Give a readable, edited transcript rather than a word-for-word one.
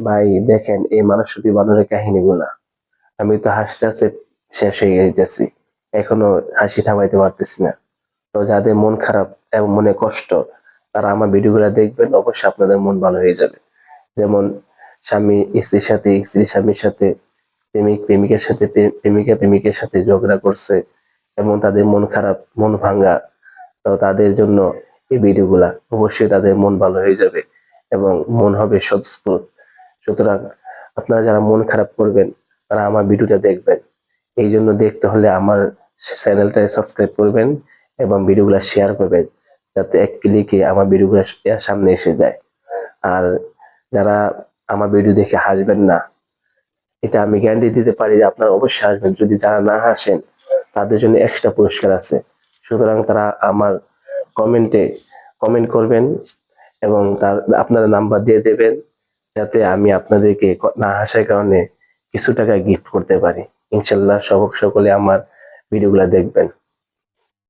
ভাই দেখেন এই মানসরূপী বানরের কাহিনীগুলা, আমি তো হাসতে হাসতে শেষ হয়ে যাইতেছি, এখনো হাসি থামাইতে পারতেছি না। তো যাদের মন খারাপ এবং মনে কষ্ট, তারা আমার ভিডিওগুলো দেখবেন, অবশ্যই আপনাদের মন ভালো হয়ে যাবে। যেমন স্বামী স্ত্রীর সাথে, স্ত্রী স্বামীর সাথে, প্রেমিক প্রেমিকের সাথে, প্রেমিকা প্রেমিকের সাথে ঝগড়া করছে এবং তাদের মন খারাপ, মন ভাঙ্গা। তো তাদের জন্য এই ভিডিওগুলা, অবশ্যই তাদের মন ভালো হয়ে যাবে এবং মন হবে স্বতঃস্ফূর্ত। সুতরাং আপনারা যারা মন খারাপ করবেন, তারা আমার ভিডিওটা দেখবেন। এই জন্য দেখতে হলে আমার চ্যানেলটা সাবস্ক্রাইব করবেন এবং ভিডিওগুলো শেয়ার করবেন, যাতে এক ক্লিকে আমার ভিডিওগুলো সামনে এসে যায়। আর যারা আমার ভিডিও দেখে হাসবেন না, এটা আমি গ্যারান্টি দিতে পারি যে আপনারা অবশ্যই হাসবেন। যদি যারা না হাসেন, তাদের জন্য এক্সট্রা পুরস্কার আছে। সুতরাং তারা আমার কমেন্টে কমেন্ট করবেন এবং আপনারা নাম্বার দিয়ে দেবেন, যাতে আমি আপনাদেরকে না হাসার কারণে কিছু টাকা গিফট করতে পারি। ইনশাল্লাহ সকলে আমার ভিডিওগুলো দেখবেন।